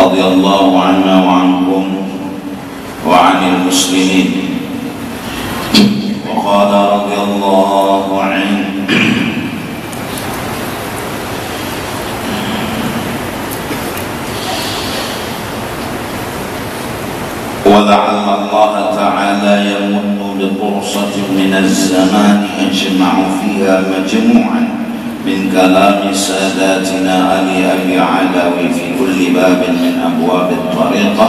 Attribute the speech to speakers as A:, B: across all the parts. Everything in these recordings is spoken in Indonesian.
A: رضي الله عنا وعنكم وعن المسلمين. وقال رضي الله عنه ولعل الله تعالى يمن بقرصة من الزمان يجمع فيها مجموعا من كلام ساداتنا علي أبي علوي في كل باب من أبواب الطريقة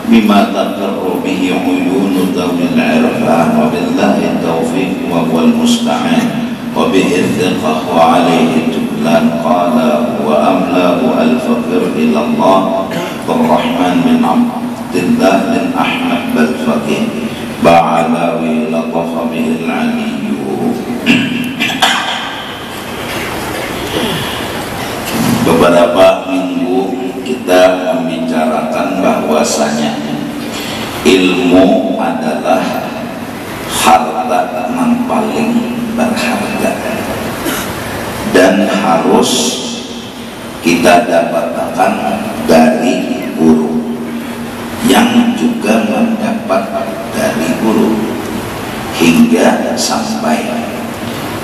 A: بما تقر به عيون ذوي العرفان، وبالله التوفيق وهو المستعان، وبه الثقة وعليه التكلان. قال وأملأ الفقر إلى الله الرحمن بن عبد الله بن أحمد بالفقيه بعلاوي لطف به العلي. Beberapa minggu kita membicarakan bahwasanya ilmu adalah harta yang paling berharga dan harus kita dapatkan dari guru yang juga mendapat dari guru hingga sampai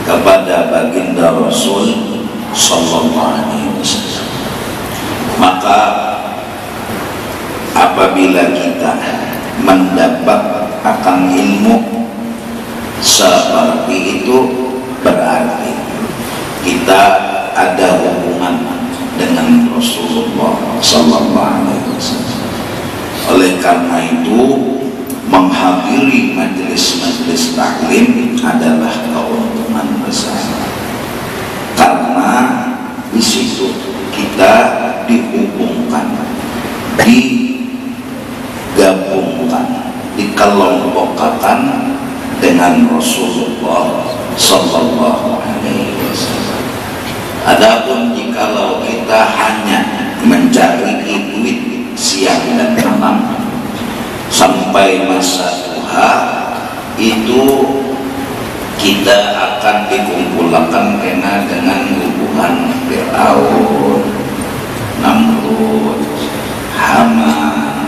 A: kepada baginda Rasul Sallallahu Alaihi Wasallam. Maka apabila kita mendapat akan ilmu seperti itu, berarti kita ada hubungan dengan Rasulullah Sallallahu Alaihi Wasallam. Oleh karena itu, menghadiri majelis-majelis taklim adalah keuntungan besar. Karena di situ kita dihubungkan, digabungkan, dikelompokkan dengan Rasulullah Sallallahu Alaihi Wasallam. Adapun jikalau kita hanya mencari duit siang dan malam sampai masa tua, itu kita akan dikumpulkan kena dengan hubungan Fir'aun, Namrud, Haman,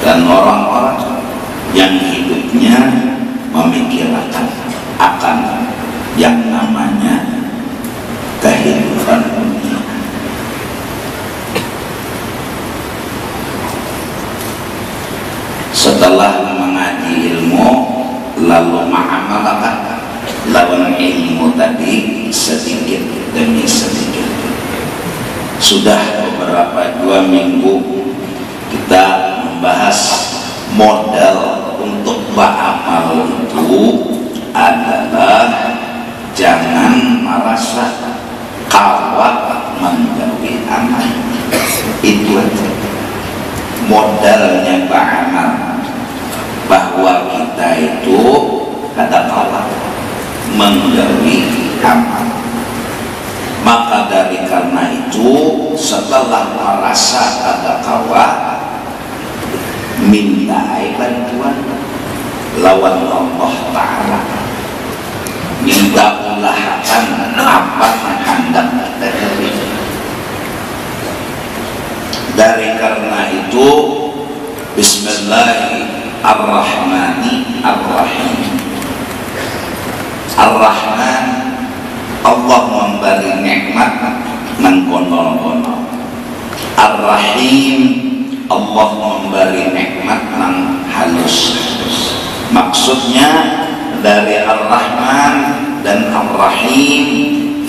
A: dan orang-orang yang hidupnya memikirkan akan yang namanya kehidupan dunia. Setelah mengaji ilmu lalu mengamalkan lawan ilmu tadi sedikit demi sedikit. Sudah beberapa 2 minggu kita membahas modal untuk beramal itu adalah jangan merasa kawat menjauhi amal. Itu aja modalnya beramal, bahwa kita itu ada kawat menjauhi amal. Maka dari karena itu, setelah merasa ada kawat, minta bantuan lawan Allah Ta'ala, minta ulahakan apa yang hendak terjadi. Dari karena itu, Bismillahirrahmanirrahim. Ar-Rahman, Allah memberi nikmat menggonol-gonol. Ar-Rahim, Allah memberi nikmat nang halus-halus. Maksudnya dari Ar-Rahman dan Ar-Rahim,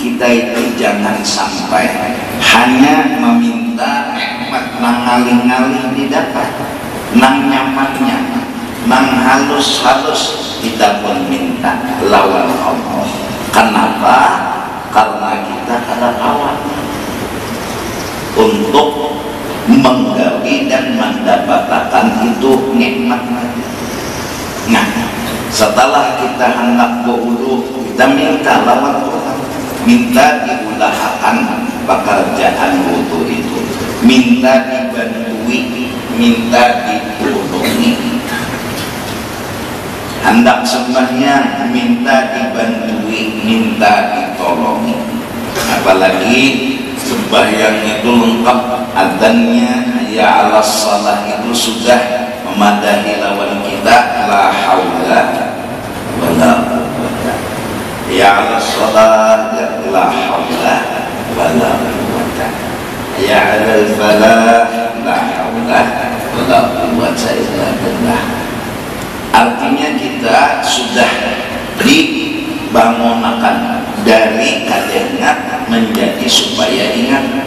A: kita itu jangan sampai hanya meminta nikmat nang ngaling-ngaling didapat, nang nyamannya, nang halus-halus kita pun minta lawan Allah. Kenapa? Karena kita ada kawan untuk menggawi dan mendapatkan itu nikmat. Nah, setelah kita hendak berwudu, kita minta lawan Tuhan, minta diudahakan pekerjaan wudu itu, minta dibantui, minta ditolongi. Hendak sembahyang, minta dibantui, minta ditolongi. Apalagi sembahyang itu lengkap, adzannya, ya ala salah itu sudah memadahi lawan kita, la haula wala quwwata. Ya ala salah, la haula wala quwwata. Ya ala falah, la haula wala quwwata illa billah. Artinya kita sudah dibangunkan dari kadengat menjadi supaya ingat,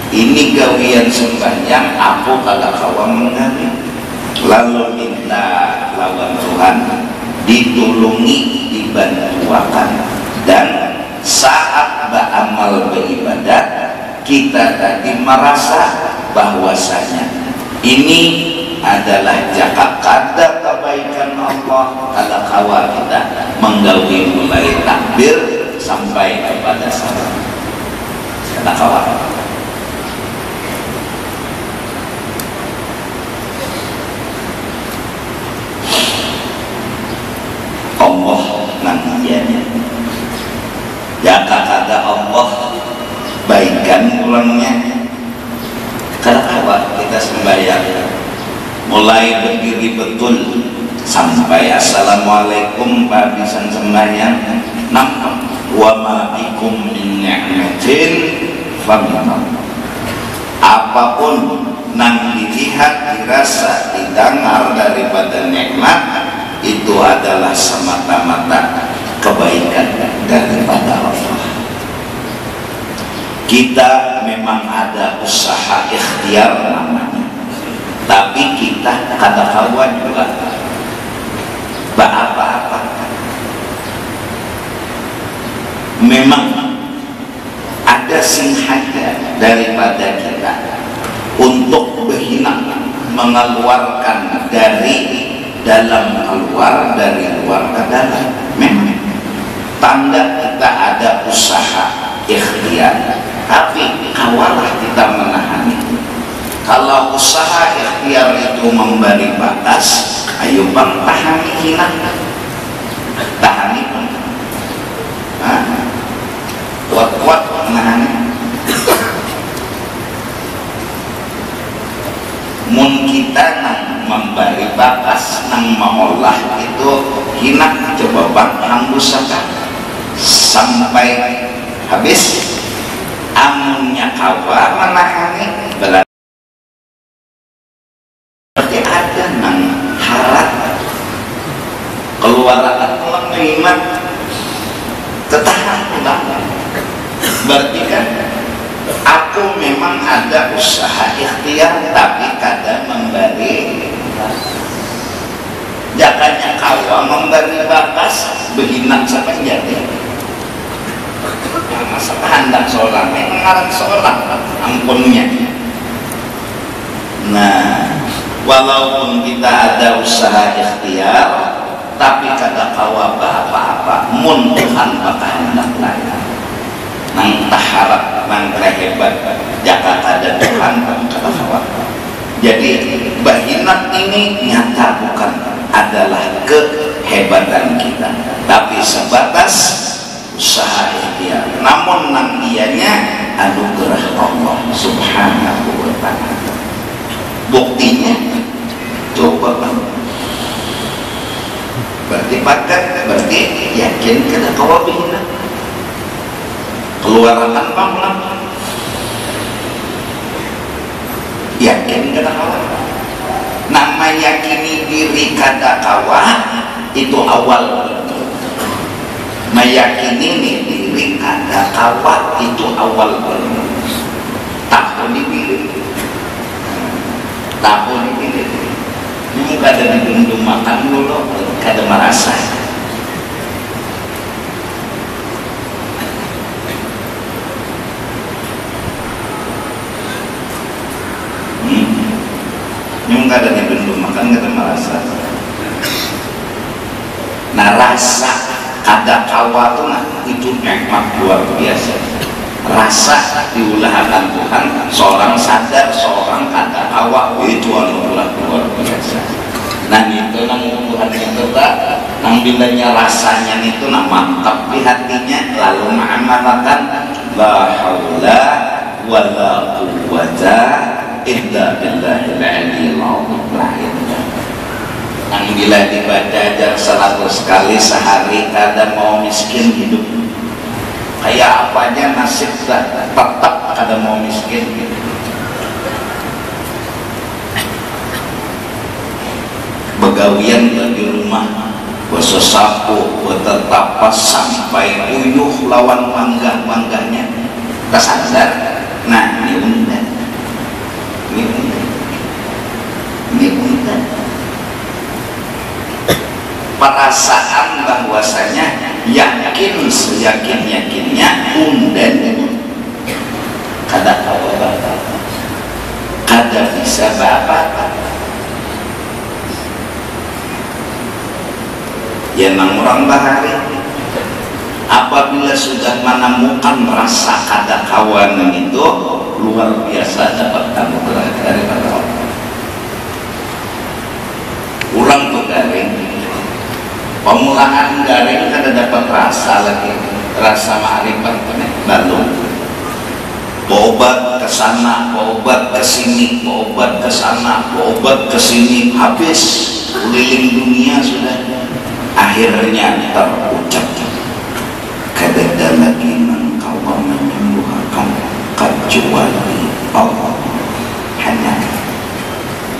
A: ini gawian sembahyang aku kagak kawam menggali, lalu minta lawan Tuhan ditulungi, dibantuakan. Dan saat beramal beribadat kita tadi merasa bahwasanya ini adalah jaka kada kebaikan Allah. Kalau kawa kita menggawi mulai takbir sampai kepada salam, kata kawa Allah nantianya jaka kada Allah baikan ulangnya. Kalau kawa kita sembahyang mulai berdiri betul sampai assalamualaikum habisan sembahyang, nampak wa ma bikum min ni'matin faminallah. Apapun nang dilihat, dirasa, didengar daripada nikmat itu adalah semata-mata kebaikan daripada Allah. Kita memang ada usaha ikhtiar namanya, tapi kita kata kawan juga apa-apa. Memang ada sengaja daripada kita untuk berhina, mengeluarkan dari dalam keluar, dari luar ke dalam. Memang tanda kita ada usaha ikhtiar, tapi kawalah kita menahan itu. Kalau usaha ikhtiar itu memberi batas, ayo bang tahani hina, tahani bang, kuat-kuat menahani. Mun kita nang memberi batas, nang mengolah itu hina, coba bang hanggusakan sampai habis. Amunnya kawa menahani berarti ada nang harap keluaran menerima ketahan banget. Berarti kan aku memang ada usaha ikhtiar, tapi kadang memberi jakanya kawa memberi batas beginak sampai jadi masa hendak seorang mengarang seorang ampunnya. Nah, walaupun kita ada usaha ikhtiar, tapi kata kawa apa-apa mun Tuhan bakal hendak layan nang taharap nang hebat jaka ada Tuhan kata kawa. Jadi bahinat ini nyata bukan adalah kehebatan kita, tapi sebatas usaha ikhtiar. Namun nang ianya anugerah Allah subhanahu wa ta'ala. Buktinya coba bang, berarti pakat, berarti yakin kena kawabihina keluaran bang lah, yakin kena kawa. Nama yakini diri kada kawa itu awal. Meyakini diri ada kawa itu awal. Takut dipilih, takut dipilih. Ini kada dibendung makan dulu, kada merasa. Ini kada dibendung makan, kada merasa. Nah rasa kada kawa itu nikmat luar biasa. Rasa diulahkan Tuhan, seorang sadar, seorang kada kawa itu anugerah luar biasa. Nah itu nang Tuhan itu nang bilanya rasanya itu nak mantap di hatinya, lalu mengamalkan la haula wala quwwata illa billahil aliyyil azim. Yang bila dibaca ajar 100 kali sehari, kada mau miskin hidup. Kayak apanya nasib dah, tetap kada mau miskin hidup. Begawian di rumah, bersesapu, bertetapas sampai uyuh lawan manggah-manggahnya. Kesadar, nah ini undan, ini undan. Perasaan bahwasanya yakin seyakin-yakinnya undan itu kada awal, kada bisa bapak. Ya nang orang bahari apabila sudah menemukan rasa kada kawanan itu luar biasa dapat anugerah daripada Allah. Orang tuh garing pemulaan garing kada dapat rasa lagi, rasa ma'rifat belum. Berobat ke sana, berobat ke sini, berobat ke sana, berobat ke sini, habis keliling dunia sudah. Akhirnya terucap kada ada lagi engkau menyembuhkan kecuali Allah. Hanya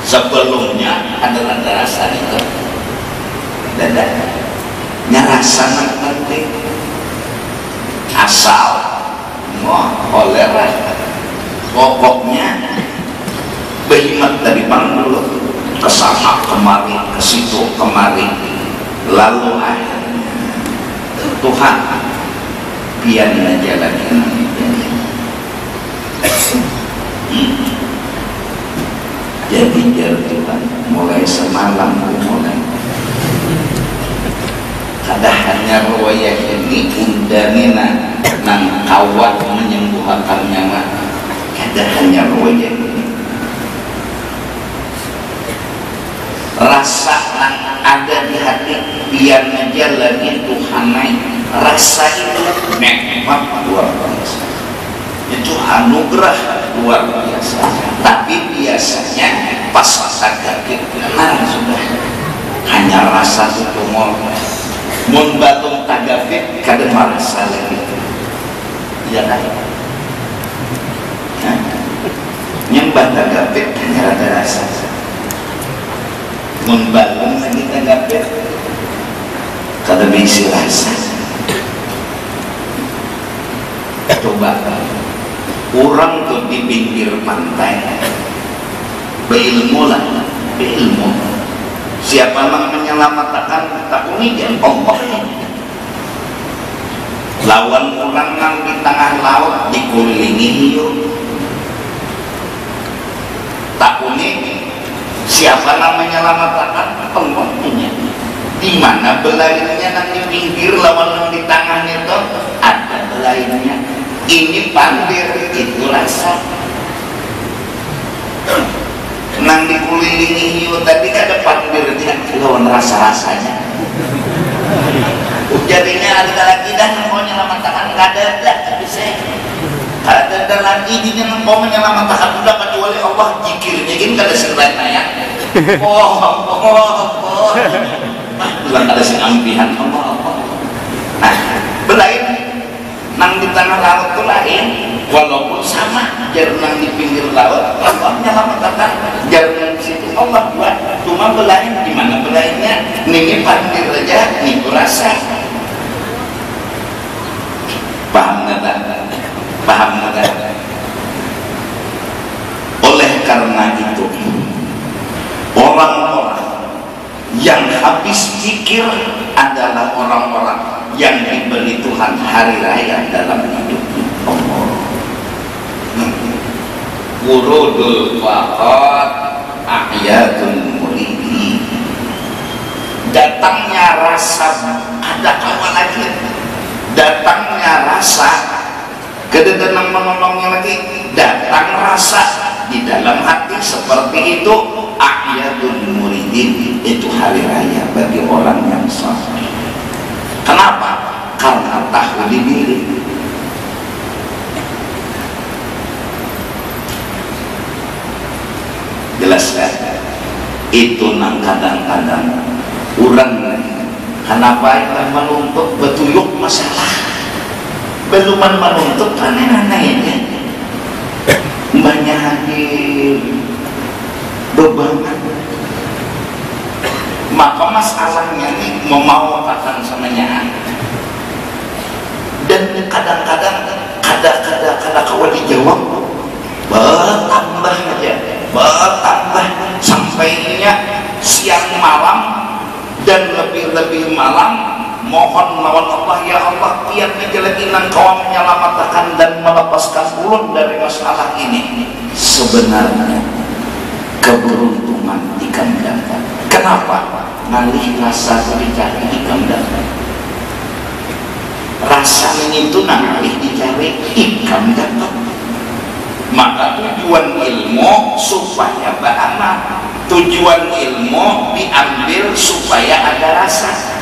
A: sebelumnya adalah rasa itu dadanya rasa penting asal kolera pokoknya behimat dari dulu kesana kemari, ke situ kemari. Lalu akhirnya Tuhan pian aja lagi jadi jar Tuhan mulai semalam mulai kada hanya ruwayah ini undamina nang kawat menyembuhkan nyawa, kada hanya ruwayah ini rasa yang ada di hati biar aja lagi Tuhanai rasa itu nikmat luar biasa, itu anugerah luar biasa. Tapi biasanya pas sakit kenal sudah hanya rasa itu mun batung tagafit kada merasa lagi ya kan nyembah tagafit hanya ada rasa membangun lagi tanggapnya kada mengisi rasa. Coba orang tuh di pinggir pantai berilmu lah, berilmu siapa yang menyelamatkan takuni dia Allah. Lawan orang yang di tengah laut dikelilingi hiu takuni siapa namanya menyelamatkan penghuninya, di mana belainnya nang di pinggir lawan nang di tangannya itu ada belainnya. Ini pandir itu rasa nang dikelilingi hiu tadi ada pandirnya lawan rasa-rasanya. Jadinya ada lagi dah mau menyelamatkan kada bisa. Ada lagi dia mau menyelamatkan sudah kecuali Allah zikirnya gini kada sirna ya. Bukan ada sing ampihan Allah. Nah, belain nang di tengah laut itu lain, walaupun sama jar nang di pinggir laut Allah menyelamatkan, jar nang di situ Allah buat. Cuma belain di mana belainnya? Nih pandir aja, nih rasa. Paham nggak? Paham nggak? Oleh karena itu orang-orang yang habis pikir adalah orang-orang yang diberi Tuhan hari raya dalam hidupnya. Wurudul faqat a'yadul muridi, datangnya rasa ada kawan lagi, datangnya rasa kededenang menolongnya lagi, datang rasa di dalam hati seperti itu. A'yadul muridin, itu hari raya bagi orang yang saleh. Kenapa? Karena tahu diri. jelaskan itu nang kadang-kadang orang kenapa yang menuntut betuluk masalah belum menuntut aneh-anehnya banyak hadir bebangan, maka masalahnya ini memaukan samanya dan kadang-kadang kada kawal dijawab bertambah aja bertambah sampainya siang malam dan lebih-lebih malam mohon lawan Allah, ya Allah tiap lagi engkau menyelamatkan dan melepaskan ulun dari masalah ini. Sebenarnya keberuntungan ikam dapat. Kenapa? Ngalih rasa dicari ikam dapat. Rasa itu ngalih dicari ikam dapat. Maka tujuan ilmu supaya beramal, tujuan ilmu diambil supaya ada rasa.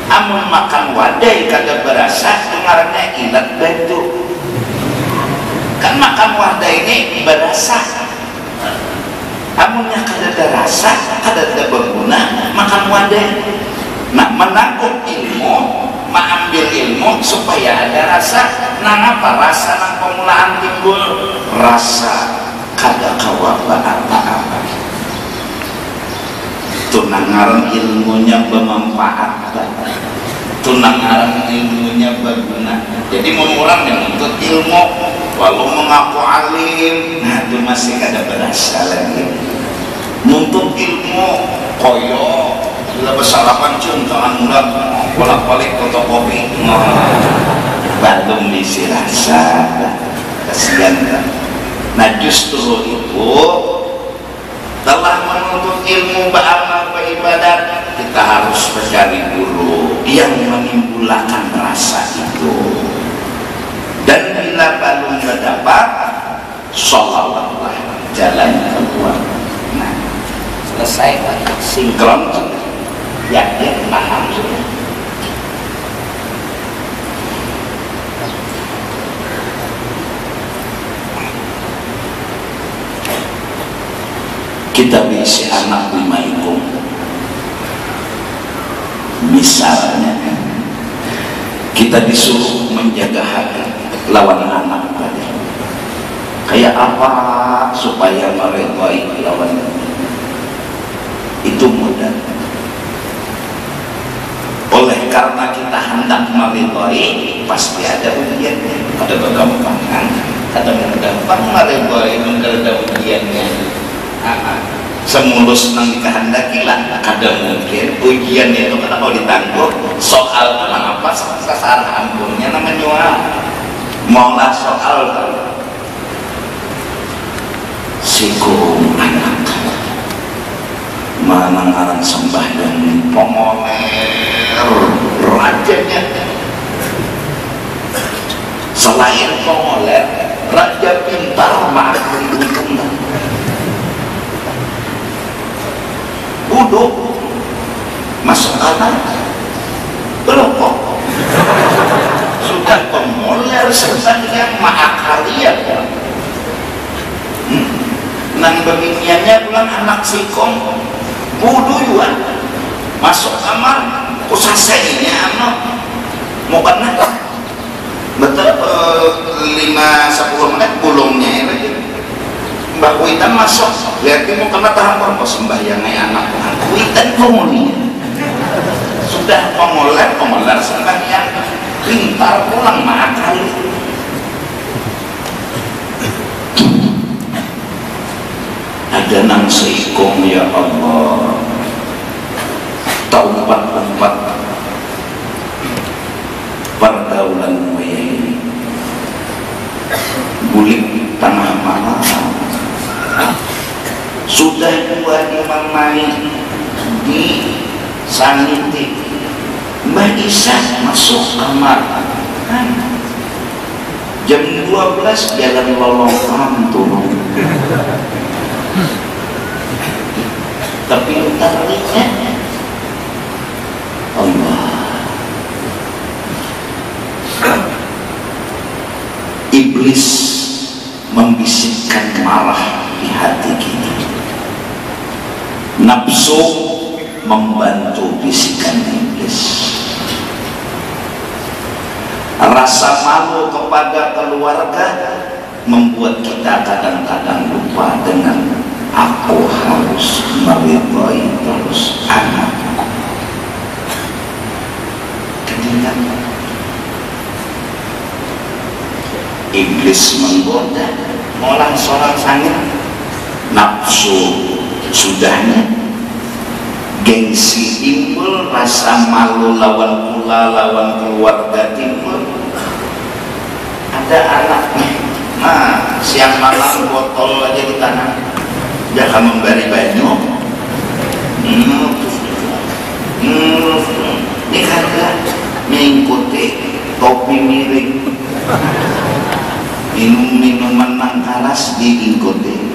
A: Amun makan wadai kagak berasa dengarnya ilat bentuk kan makan wadai ini berasa, amunnya kagak ada rasa kagak ada berguna makan wadai. Nah menanggung ilmu mengambil ilmu supaya ada rasa. Nah apa rasa nang pemulaan timbul rasa kagak kawaba apa-apa tunangaran ilmunya bermanfaat, tunangaran ilmunya berguna. Jadi orang yang menuntut ilmu walau mengaku alim, nah itu masih ada berasa lagi. Nuntut ilmu koyo bila bersalapan cium tangan muda bolak-balik fotokopi belum diisi rasa, kasihan kan. Nah justru itu telah menuntut ilmu beramal beribadat kita harus mencari guru yang menimbulkan rasa itu, dan bila belum terdapat sholawatlah jalan keluar. Nah selesai sinkron ya paham sudah. Kita bisi anak 5 ekor misalnya kita disuruh menjaga hati lawan anak tadi kayak apa supaya meredai lawan itu mudah. Oleh karena kita hendak meredai pasti ada ujiannya, ada kegampangan, ada gampang meredai mengerda ujiannya. Semulus nang dikehendaki lah kada mungkin ujian itu kan mau ditangguh soal kenapa sasar ampunnya namanya maulah soal sikum anak manang-manang sembahyang pomoler rajanya. Selain pomoler raja pintar mah duduk masuk kanan berokok sudah pemoler sebenarnya maha kalian nang beginiannya bulan anak sikong budu juga masuk kamar kusasainya mau kena betul 5-10 menit bulungnya ini Mbak Witan masuk, lihat mau kena tahan mau sembahyangnya anak Witan komuninya sudah pemoler sembahyang pintar pulang makan. Ada nang seikong ya Allah taubat pergaulan waya ini bulik tanah mana sudah 2 imam naik di saniti Mbak Isa masuk kamar jam 12 jalan lolongan turun tapi utarnya Allah iblis membisikkan marah di hati kita Nafsu membantu bisikan iblis. Rasa malu kepada keluarga membuat kita kadang-kadang lupa dengan aku harus meridhai terus anakku. Ketinggalan. Iblis menggoda, orang seorang sangit, nafsu sudahnya, gengsi timbul, rasa malu lawan pula, lawan keluarga timbul. Ada anaknya, nah siang malam botol aja di tanah, jangan memberi banyu, ini harga mengikuti topi miring, minum minuman nang karas diikuti.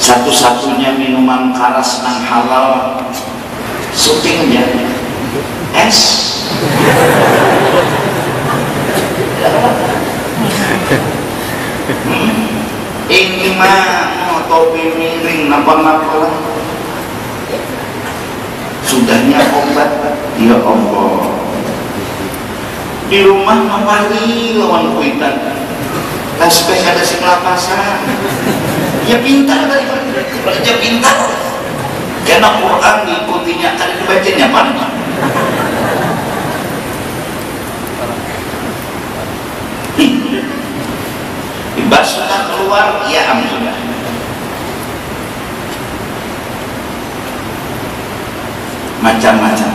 A: Satu-satunya minuman karas nang halal syutingnya es. Ini mah topi miring napa-napa sudahnya obat. Ya Allah, di rumah mawari lawan kuitan tasbih ada sing lapasan. Ya pintar dari kerja pintar. Karena Quran diikutinya ada dibacanya mana? Ibas sudah keluar, ya am sudah. Macam-macam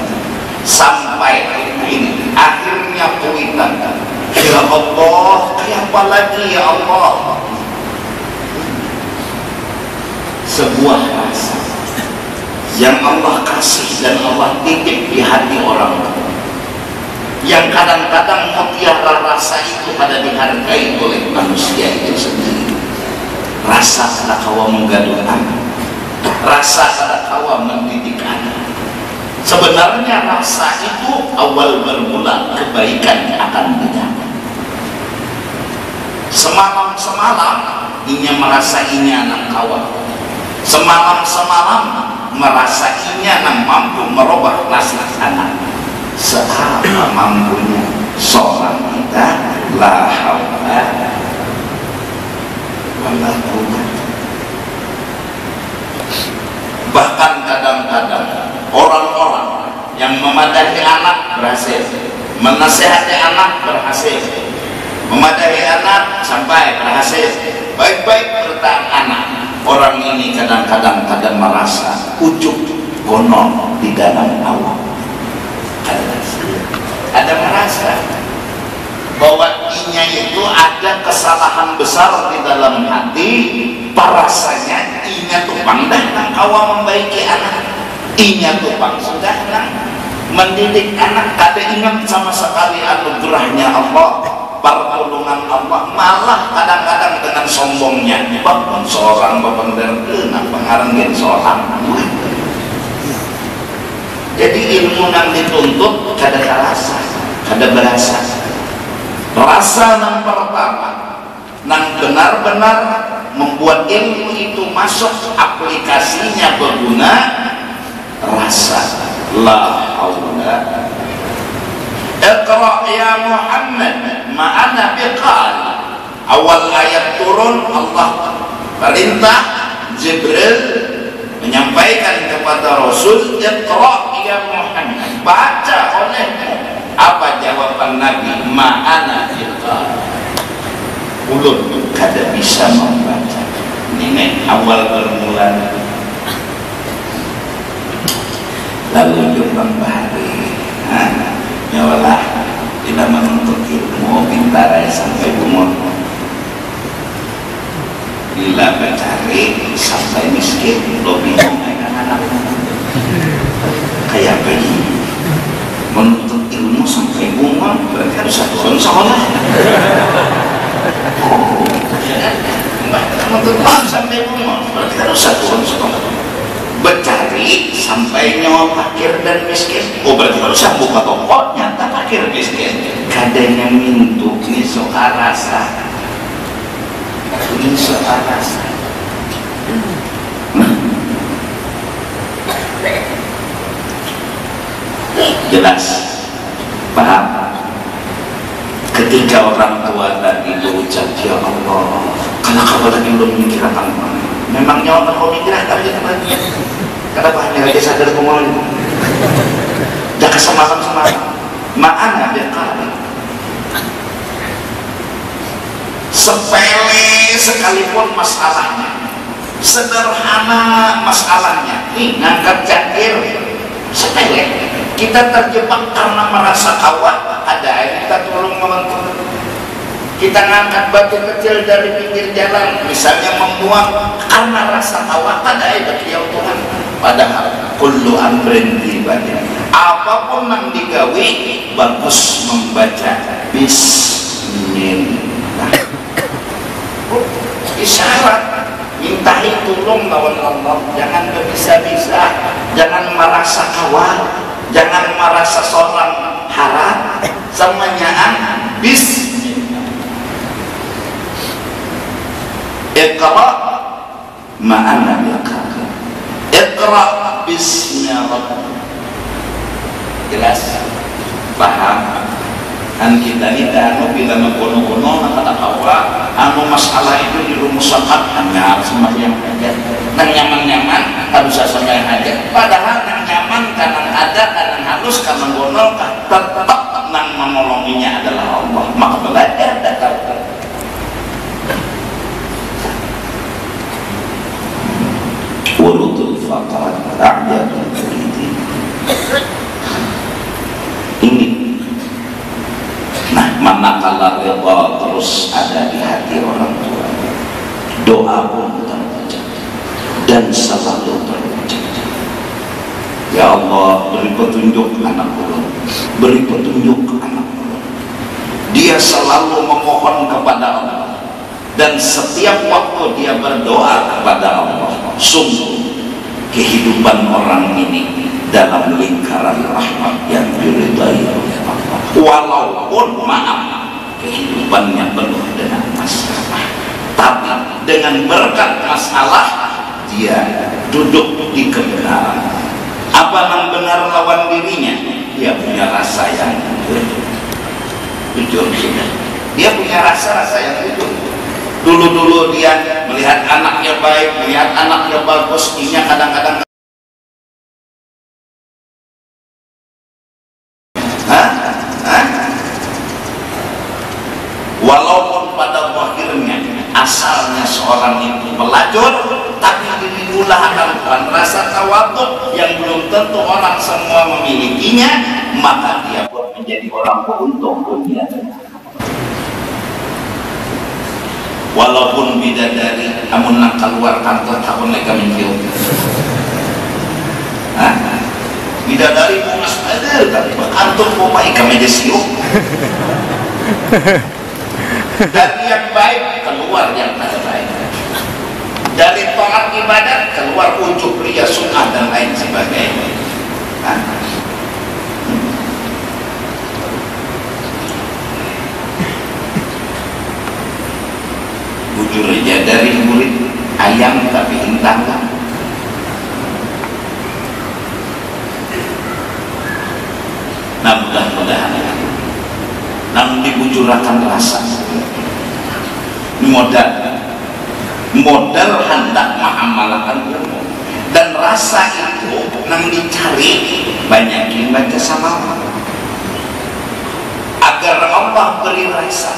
A: sampai ini akhirnya kuitan. Ya Allah, kayak apa lagi ya Allah? Sebuah rasa yang Allah kasih dan Allah titip di hati orang, yang kadang-kadang mutiara rasa itu pada dihargai oleh manusia itu sendiri. Rasa kadakawa menggaduh anak, rasa kadakawa mendidik anak. Sebenarnya rasa itu awal bermula kebaikan akan didapat. Semalam-semalam inya merasa inya anak kawan, semalam-semalam merasa inya nang mampu merubah nasib anak. Seapa mampunya seorang kita, la haula wala quwwata. Bahkan kadang-kadang orang-orang yang memadahi anak berhasil, menasihati anak berhasil, memadahi anak sampai berhasil, baik-baik bertahan anak. Orang ini kadang-kadang merasa ujub konon di dalam awam. Ada merasa bahwa inya itu ada kesalahan besar di dalam hati. Parasanya inya tupang dah nang awam membaiki anak, inya tupang sudah nang mendidik anak. Kada ingat sama sekali anugerahnya Allah, pertolongan Allah. Malah kadang-kadang dengan sombongnya, bangun seorang bapenderkeun pengarengin seorang. Jadi ilmu yang dituntut kada karasa, kada berasa. Rasa yang pertama, yang benar-benar membuat ilmu itu masuk aplikasinya berguna, rasa la haula. Iqra ya Muhammad ma'ana biqal. Awal ayat turun Allah perintah Jibril menyampaikan kepada Rasul, Iqra ya Muhammad, baca olehmu. Apa jawaban Nabi? Ma'ana biqal. Ulun kada bisa membaca. Ini awal bermula. Lalu jumlah bahari, nyawalah tidak menuntut ilmu pintar sampai umur. Bila mencari sampai miskin, lo bingung dengan anak-anak. Kayak begini, menuntut ilmu sampai umur, berarti harus satu tahun sekolah. Menuntut ilmu sampai umur, berarti harus satu tahun sekolah. Bercari sampai nyawa fakir dan miskin, oh berarti harus buka toko nyata fakir miskin. Kadanya mintu ini soal rasa, ini soal rasa. Jelas paham? Ketika orang tua tadi berucap ya Allah, karena kamu tadi belum memikirkan memangnya orang kau mikirkan tapi kenapa hanya lagi sadar kumul jangan semalam ma'ana biqari sepele sekalipun masalahnya, sederhana masalahnya, ngangkat cangkir sepele, kita terjebak karena merasa kawat, ada air kita tolong membantu, kita ngangkat batu kecil dari pinggir jalan misalnya membuang karena rasa kawat, ada air beliau Tuhan. Padahal kullu amrin ibadah, apapun yang digawe bagus membaca bismillah. Isyarat mintai tolong lawan Allah, jangan berbisa-bisa, jangan merasa kawat, jangan merasa seorang harap, semuanya bismillah. Iqra ma'ana biqara, Iqra bismillah. Jelas paham? Kan kita ini anu bila mengkono-kono kata kawa anu masalah itu dirumuskan hanya sembahyang aja nang nyaman-nyaman tak bisa sembahyang aja, padahal nang nyaman kadang ada kadang halus kadang gonol tetap nang menolonginya adalah Allah. Maka belajar dan tahu wurudul faqad a'jabul muridin ini. Nah, manakala rida terus ada di hati orang tua, doa pun terwujud dan selalu terwujud. Ya Allah, beri petunjuk anak ulun, beri petunjuk anak ulun. Dia selalu memohon kepada Allah dan setiap waktu dia berdoa kepada Allah. Sungguh kehidupan orang ini dalam lingkaran rahmat yang diridai oleh Allah, walaupun maaf kehidupannya penuh dengan masalah, tapi dengan berkat masalah dia duduk di kebenaran. Apa yang benar lawan dirinya, dia punya rasa yang jujur sudah, dia punya rasa yang jujur. Dulu dia melihat anaknya baik, melihat anaknya bagus, inya kadang-kadang walaupun pada akhirnya asalnya seorang itu pelacur, tapi dimudahkan dengan rasa tawadhu yang belum tentu orang semua memilikinya, maka dia pun menjadi orang beruntung dunia. Walaupun bidadari amun nak keluar kantor tahun mereka mencium bidadari puas ada tapi kantor pomai ke meja siuk dari yang baik keluar yang tidak baik, dari taat ibadat keluar ujub ria sunnah dan lain sebagainya. Bujur aja dari murid ayam tapi intang. Nah mudah-mudahan namun dibujurakan rasa modal hendak mengamalkan ilmu dan rasa itu nang dicari banyakin baca sama agar Allah beri rasa,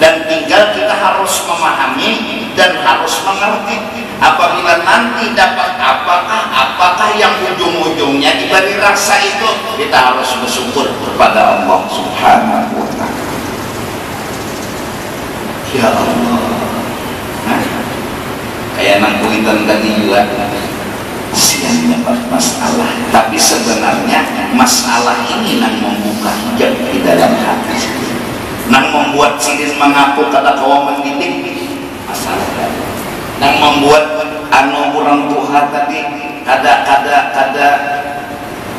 A: dan tinggal kita harus memahami dan harus mengerti. Apabila nanti dapat apakah yang ujung-ujungnya diberi rasa itu, kita harus bersyukur kepada Allah Subhanahu wa ta'ala. Ya Allah, kayak nang kulitan tadi juga siang dapat masalah, tapi sebenarnya masalah ini nang membuka hijab di dalam hati, nang membuat sidin mengaku kata kawan mendidik masalah, nang membuat anu orang tua tadi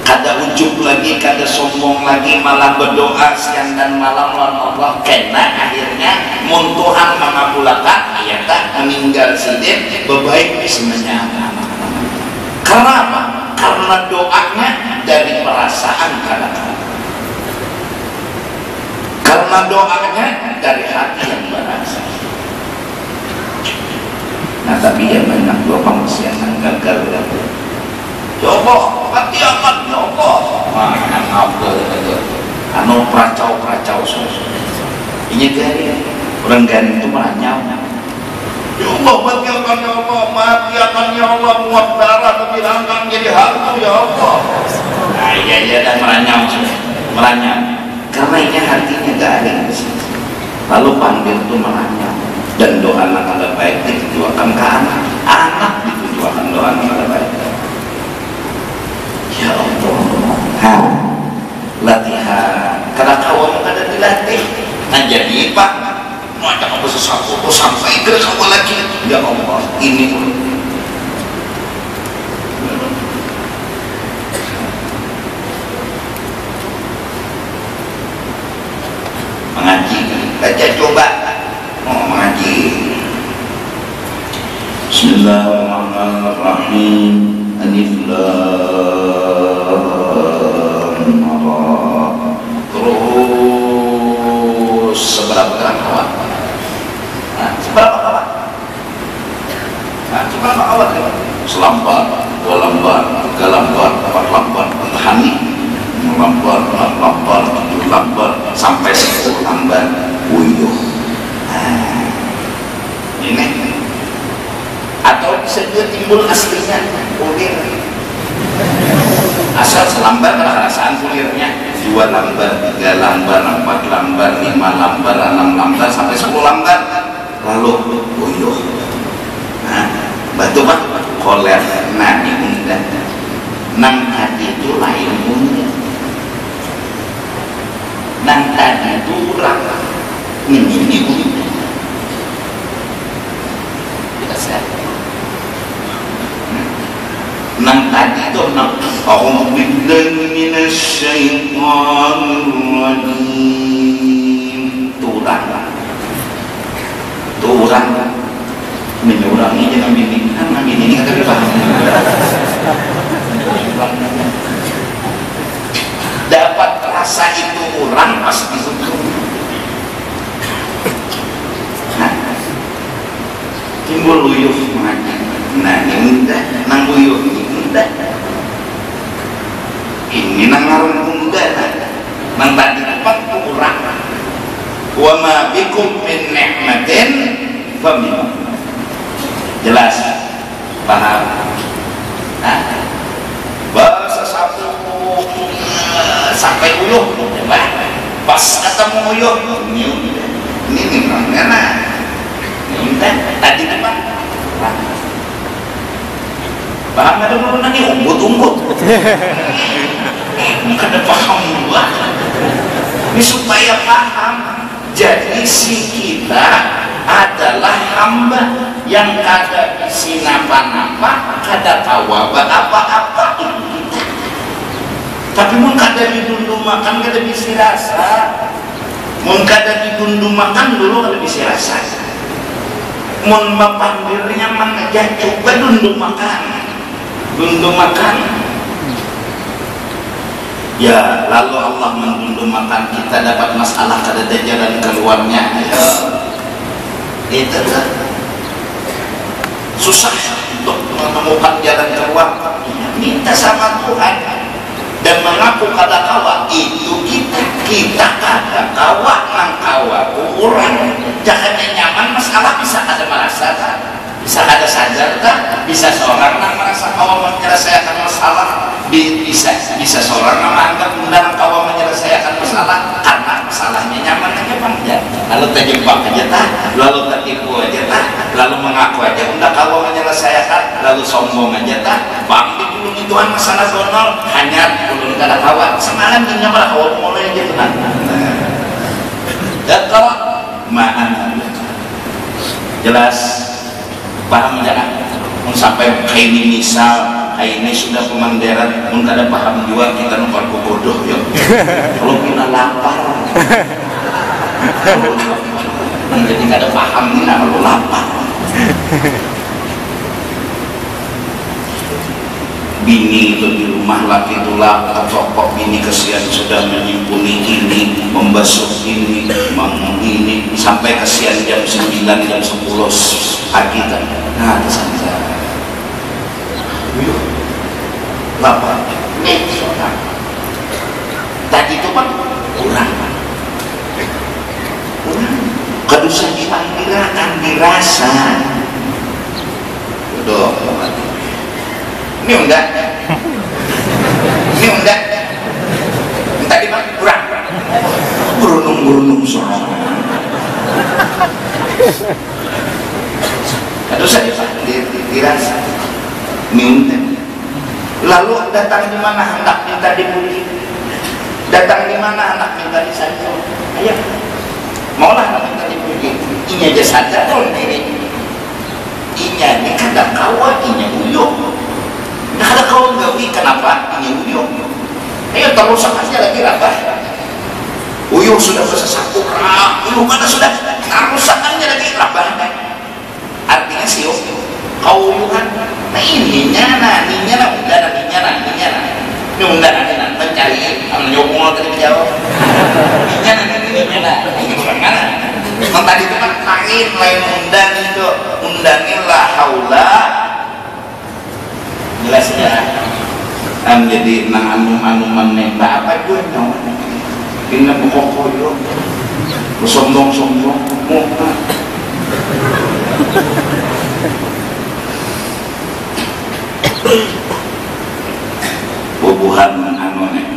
A: kada ujub lagi, kada sombong lagi, malah berdoa siang dan malam lawan Allah, karena akhirnya muntuhan mengabulakan ya tak meninggal sidin bebaik semuanya. Karena apa? Karena doanya dari perasaan perasaan karena doanya dari hati yang berasa. Nah tapi yang banyak doa masih yang gagal. Ya Allah, hati akan ya Allah. Makan apa itu? Anu peracau ini gari orang gari itu meranyau. Ya Allah, mati akan ya Allah, mati akan ya Allah, muat darah tapi langgang jadi hantu ya Allah. Nah iya dan meranyau karena ini hatinya garing. Lalu panggil itu meranyau dan doa anak ada baik ditujukan ke anak ditujukan doa anak ada baik. Ya Allah, latihan karena kawan ada dilatih. Nah jadi Pak mau ajak apa sesuatu sampai ke kawan lagi. Ya Allah, ini mengaji, baca coba mengaji. Bismillahirrahmanirrahim. Alif Lam Ra. Terus seberapa kawan? Seberapa kawan? Seberapa kawan? Selambar, dua lambar, tiga lambar, empat lambar, hani, lambar, tujuh lambar, sampai 10 lambar. Uyuh. Ini atau bisa juga timbul aslinya kulir. Asal selambar perasaan kulirnya 2 lambar, 3 lambar, 4 lambar, 5 lambar, 6 lambar, sampai 10 lambar. Lalu uyuh. Nah, batu koler. Nah ini udah. Nang tadi itu lain punya. Nang tadi itu orang ini punya. Kita sehat. Nang tadi itu nang a'udzubillahi minasyaitonirrajim. Turang menyurangi jangan bimbing ini kata dia paham. Dapat rasa itu orang pasti itu. Timbul uyuh mengaji. Nah ini udah nang uyuh ini udah. Ini nang ngarung udah. Nang tadi dapat kurang. Wa ma bikum min ni'matin famin. Jelas? Paham? Nah, bahasa satu sampai uyuh. Pas ketemu uyuh, ini mana? Tadi apa? Paham ada dulu nanti umbut. Bukan ada paham gua. Ini supaya paham. Jadi si kita adalah hamba yang kada bisi napa-napa, kada tawaba apa-apa itu kita. Tapi mun kada didundu makan kada bisi rasa. Mun kada didundu makan dulu kada bisi rasa. Mun mapandirnya mengejar coba dundu makan. Ya lalu Allah mendundu makan kita dapat masalah kada ada jalan keluarnya. Ya. Itu kan susah untuk menemukan jalan keluar. Minta sama Tuhan dan mengaku kada kawa itu kita kada kawa nang kawa kurang. Jangan nyaman masalah bisa kada merasa kan? Bisa ada sadar tak? Bisa seorang yang merasa kawa menyelesaikan masalah, bisa seorang yang menganggap undang kawa menyelesaikan masalah karena masalahnya nyaman aja bang ya. Lalu terjebak aja tak, lalu tertipu aja tak, lalu mengaku aja undang kawa menyelesaikan, lalu sombong aja tak. Bang di dulu ituan masalah zonal hanya dulu kada kawa. Semalam ini malah kawa mulai aja tuh. Dan kawa mana? Jelas. Paham jangan? Sampai ini misal ini sudah pemanderan, mun kada paham juga kita numpar bodoh ya. Kalau kita lapar, jadi kada paham ini kalau lapar. bini itu di rumah laki itulah atau kok bini kesian sudah menyimpuni ini, membasuh ini, ini sampai kesian jam 9, jam 10 pagi kan. Nah, saja. Yuk. Bapak, seorang. Tadi itu kan kurang. Kedusan dipanggilkan dirasa. Udah. Ini enggak. Ini enggak. Tadi mah kurang. Berunung soal. Aduh saya dirasa. Minta. Lalu datang di mana hendak minta dipuji? Datang di mana anak minta disanjung? Ayo. Maulah anak minta dipuji. Inya aja sadar dong diri. Inya ini kadang kawa, inya uyuk. Nah ada kau gawi kenapa ini uyuh? Ayo terusak aja lagi rabah. Uyuh sudah bersesaku uyuh mana sudah terusak aja lagi rabah. Artinya sih kau uyuhan. Nah ininya ini undangan mencari menyokong tadi jawab. Ini bagaimana? Yang tadi itu kan lain undang itu undangin la haula. Jelas ya, jadi nang anuman nembak apa itu yang ini pokok itu sombong muka bubuhan anu nih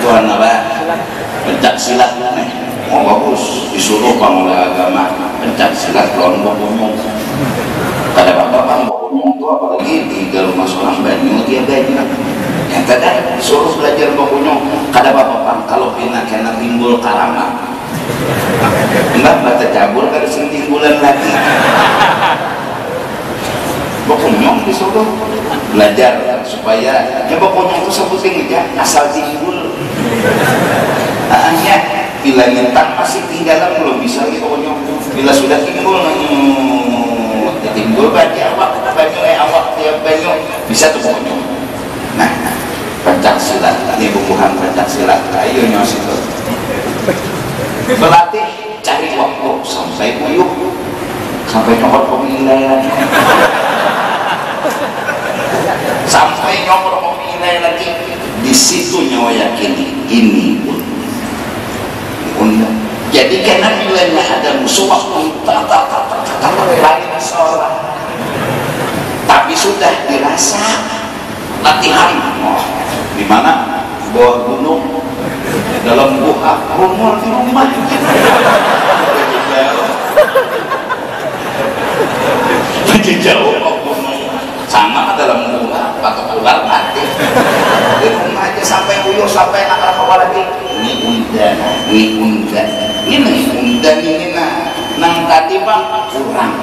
A: Tuhan apa? Pencak silat nih. Oh bagus, disuruh pamula agama pencak silat lawan bokonyong. Kada apa-apa bokonyong itu apalagi di rumah seorang banyu dia banyak. Yang kada suruh belajar bokonyong kada apa-apa kalau pina kena timbul karama. Enggak baca cabul kada sing timbulan lagi. Bokonyong disuruh belajar supaya ya bokonyong itu sebutin aja asal timbul. Hanya bila nyentang masih tinggalan belum bisa gitu bokonyong. Bila sudah timbul timbul bagi awak tiap banyu bisa tuh bokonyong. Nah pencak silat ini bubuhan pencak silat ayo nyos itu berlatih cari waktu sampai uyuh sampai nomor pemilihan sampai nomor pemilihan lagi di situ nyawa yakin ini undang. Jadi karena nilainya ada musuh waktu lari seorang tapi sudah dirasa latihan di mana bawah gunung dalam gua rumor di rumah jauh sama dalam gua atau ular mati di rumah aja sampai uyuh sampai nakal kawal lagi ini undan ini nang tadi bang kurang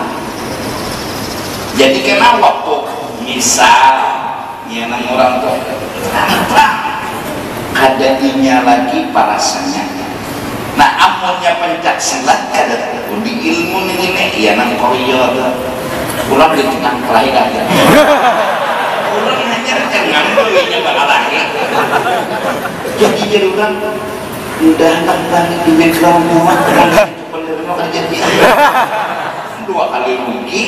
A: jadi kena waktu misal ya nang orang tuh ada inya lagi parasanya. Nah amunnya pencak silat kada di ilmu ini ya nang koyo tuh pulang di tengah kelahiran pulang hanya jangan dulunya bakal lahir jadi orang udah nang di background muat itu penerima kerja dia 2 kali rugi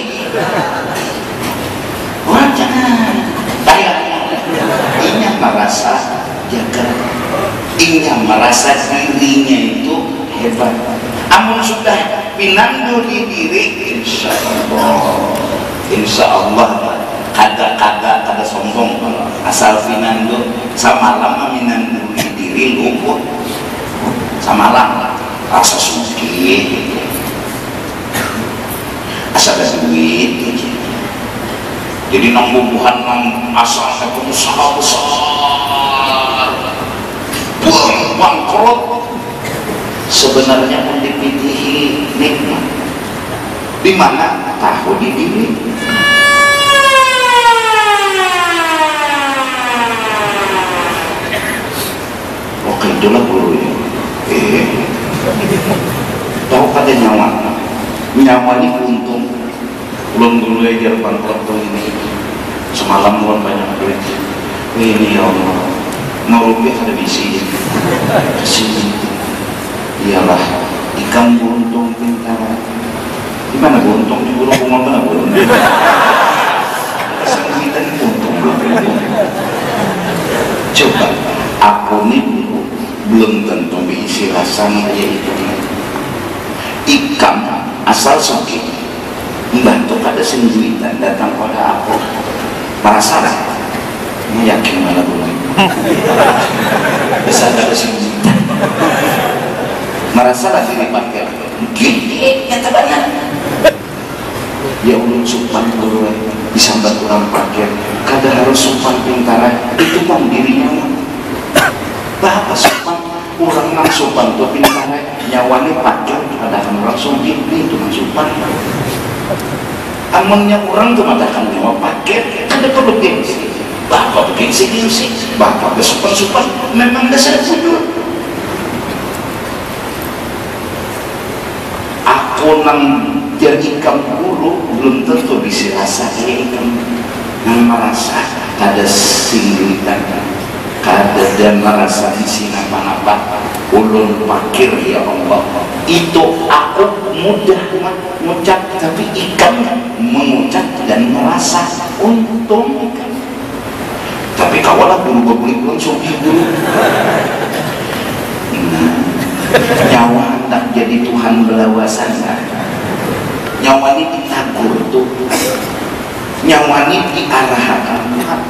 A: jangan inya merasa jaga inya merasa dirinya itu hebat amun sudah pinandu di diri insya Allah kada sombong asal pinandu samalam minandu di diri lumpuh samalam rasa suki asal ada duit jadi nang bubuhan nang asal pengusaha besar bangkrut sebenarnya pun dipilih nikmat di mana tahu di diri itulah guru ya. Tahu pada nyawa ini untung. Belum dulu aja bangkrut tuh ini. Semalam belum banyak duit. Ini ya Allah, mau rupiah ada bisi kesini. Iyalah, ikan buntung pintar. Gimana buntung? Di burung bunga mana buntung? Sang kita ini buntung. Coba, aku nih belum tentu diisi rasanya yaitu ikan asal suki membantu pada sendirian datang pada aku merasa lah yakin malah boleh bisa ada sendirian merasa lah ini pakai gini yang terbanyak ya ulun supan dulu disambat orang pakai kada harus supan pintara itu pun dirinya bapak supan orang nang supan tuh pintara nyawanya pakai ada orang sumpit itu nang supan amannya orang tuh matakan nyawa pakai ada perlu gengsi bapak gengsi bapak kesupan memang dasar pujur aku nang jadi guru belum tentu bisa rasa ikan nang merasa ada singgitan kada dan merasa isi napa-napa ulun pakir ya Allah itu aku mudah mengucap tapi ikan mengucap dan merasa untung ikan tapi kawalah dulu kebeli suki dulu nyawa tak jadi Tuhan belawasan nyawa ini ditagur tuh nyawa ini diarahkan Tuhan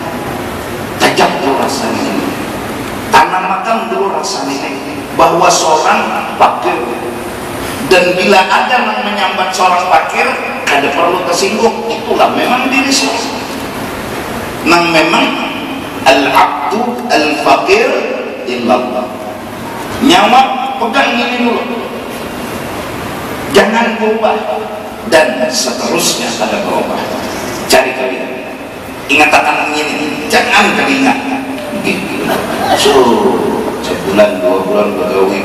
A: tajam tuh rasanya tanamakan dulu rasanya bahwa seorang fakir dan bila ada yang menyambat seorang fakir kada perlu tersinggung itulah memang diri seorang nang memang al-abdu al-fakir illallah nyawa pegang ini dulu jangan berubah dan seterusnya kada berubah cari kalian ingatakan ini jangan teringat so sebulan 2 bulan begawi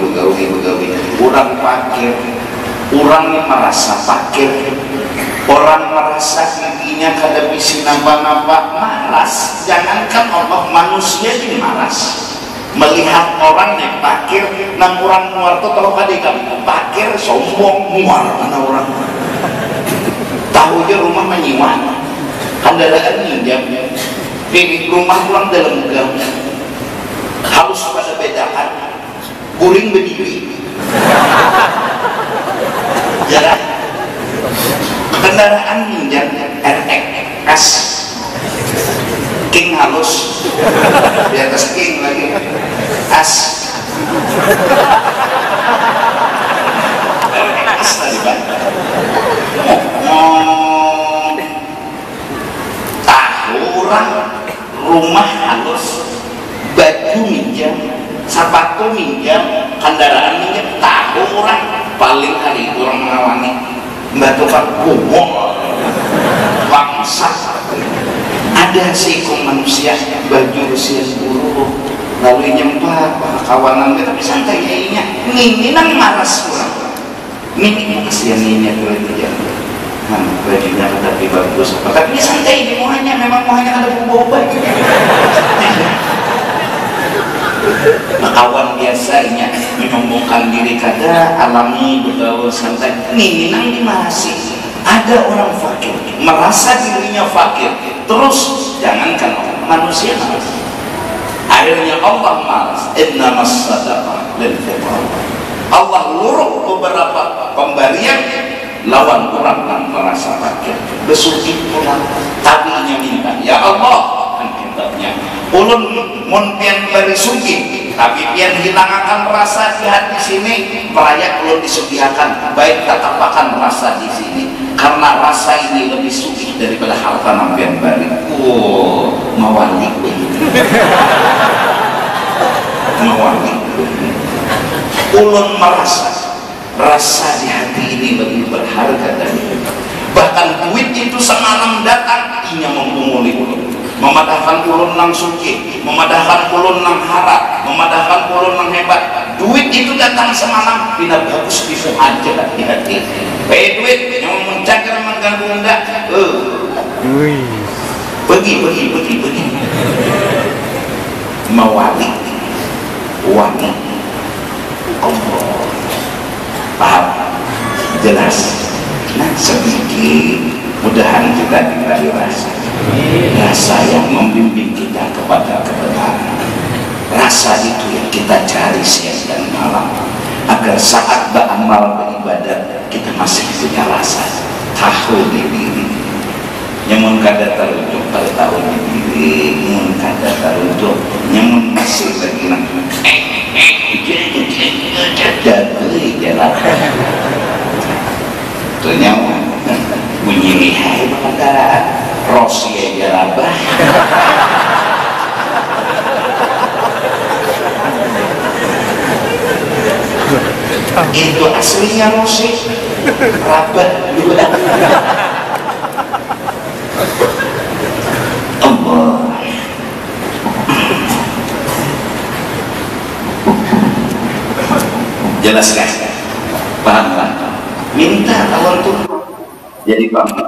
A: orang fakir orang yang merasa fakir orang merasa giginya kada bisa nambah-nambah malas jangankan Allah manusia ini malas melihat orang yang fakir nang orang muar tuh kalau kada fakir sombong muar mana orang tahu aja rumah menyiwan kandaraan minjam di rumah pulang dalam gang harus pada bedakan guring berdiri ya kan kendaraan minjam RX king halus di atas king lagi as RX tadi kan orang rumah halus baju minjam sepatu minjam kendaraan minjam tahu orang paling hari itu orang mengawani mbak tukang kubur bangsa ada seekor manusia baju usia 10 lalu nyempak kawanan kita tapi santai kayaknya ini nang maras orang ini kasihan ini tuh itu ya bajunya tapi bagus tapi santai ini memang mohanya ada bumbu kawan biasanya menyombongkan diri kada alami bergaul santai ini nang dimasi ada orang fakir merasa dirinya fakir terus jangankan manusia akhirnya Allah malas innamas sadaqah lil fuqara Allah luruh beberapa pemberian lawan orang yang merasa fakir besuki pulang tabinya minta ya Allah kan kitabnya ulun mun pian beri suki tapi pian hilangkan rasa di hati sini merayak ulun disugihakan baik tatapakan rasa di sini karena rasa ini lebih suki daripada harta nang pian beri mawali ulun merasa rasa di hati ini lebih berharga dari itu bahkan duit itu semalam datang inya memunguli ulun memadahkan ulun nang suki memadahkan ulun nang harap memadahkan ulun nang datang semalam pina bagus bisa aja hati-hati duit yang mencakar mengganggu enggak pergi mewali wangi Allah paham jelas. Nah sedikit mudahan kita diberi rasa yang membimbing kita kepada kebenaran. Rasa itu yang kita cari siang dan malam agar saat beramal beribadat kita masih punya rasa tahu diri nyamun kada terunjuk pada tahun diri nyamun kada terunjuk nyamun masih lagi jadi jalan itu nyamun bunyi lihai pada Rosia Jarabah itu aslinya Rosi rabat juga Allah jelaskan paham minta lawan tuh jadi pamit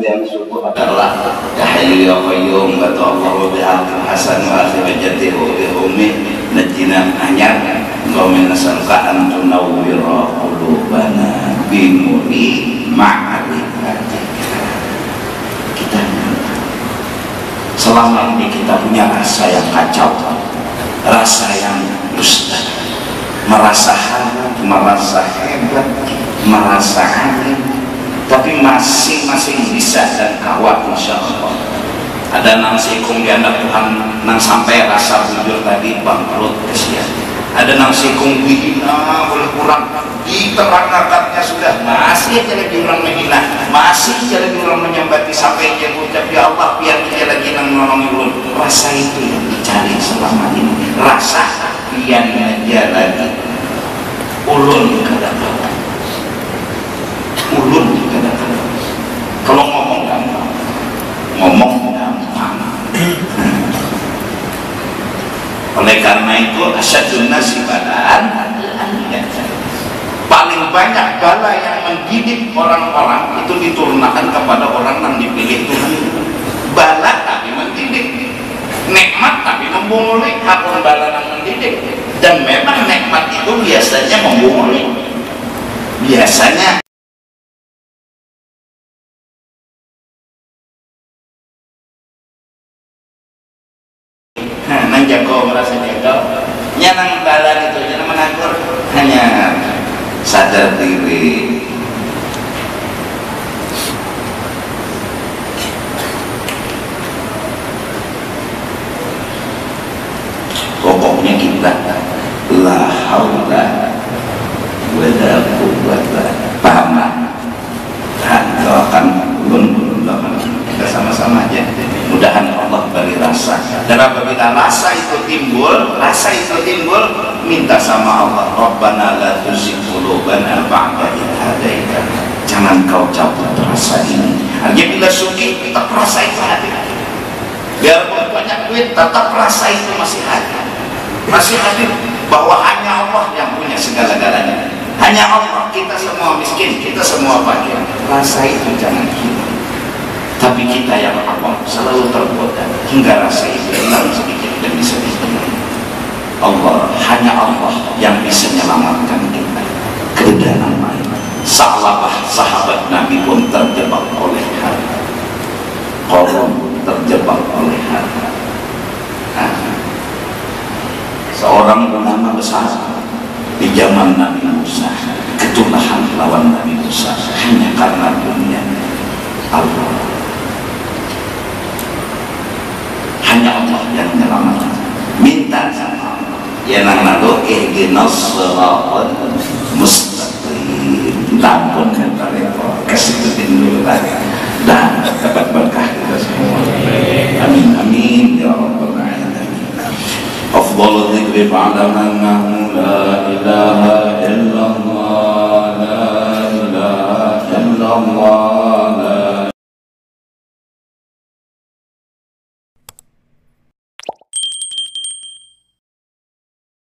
A: yang syukur adalah ya hayyu ya qayyum kata Allah bi'al hasan wa akhirajati wa bi'umi najina anyar engkau menasalka antu nawwira qulubana bimuri ma'arifatika kita selama ini kita punya rasa yang kacau rasa yang dusta merasa hangat, merasa hebat merasa aneh tapi masing-masing bisa dan kawat insya Allah. Ada nang sikung di anak Tuhan nang sampai rasa bujur tadi bangkrut kesian. Ada nang sikung dihina boleh kurang diterangkannya sudah masih aja lagi orang menghina, masih aja lagi orang menyambati sampai dia ucap ya Allah biar dia lagi nang nolongi ulun. Rasa itu yang dicari selama ini. Rasa biar dia lagi ulun kadang-kadang. Ulun kadang-kadang kalau ngomong gampang oleh karena itu asyadun nasi balaan paling banyak bala yang mendidik orang-orang itu diturunkan kepada orang yang dipilih Tuhan. Bala tapi mendidik, nikmat tapi membunguli, hakun bala yang mendidik. Dan memang nikmat itu biasanya membunguli, biasanya jago merasa jago nyanang balan itu jangan mengakur hanya sadar diri pokoknya kita la haula wala quwwata paham dan doakan ulun kita sama-sama aja mudahan Allah beri rasa dan apabila rasa itu timbul minta sama Allah Rabbana la tuzigh qulubana ba'da idh hadaitana jangan kau cabut rasa ini artinya bila suki tetap rasa itu hati biarpun banyak duit tetap rasa itu masih hadir bahwa hanya Allah yang punya segala-galanya hanya Allah kita semua miskin kita semua fakir rasa itu jangan hilang tapi kita yang awam selalu tergoda hingga rasa itu hilang sedikit demi sedikit. Allah hanya Allah yang bisa menyelamatkan kita ke dalam air. Sahabat Nabi pun terjebak oleh harta. Korun terjebak oleh harta. Seorang ulama besar di zaman Nabi Musa ketulahan lawan Nabi Musa hanya karena dunia Allah. Hanya Allah yang menyelamatkan minta sama Allah ya nang nado ihdinas siratal mustaqim tampun kata repot kasih dulu lagi dan dapat berkah kita semua amin amin ya rabbal alamin afdhalul dzikri ba'da man la ilaha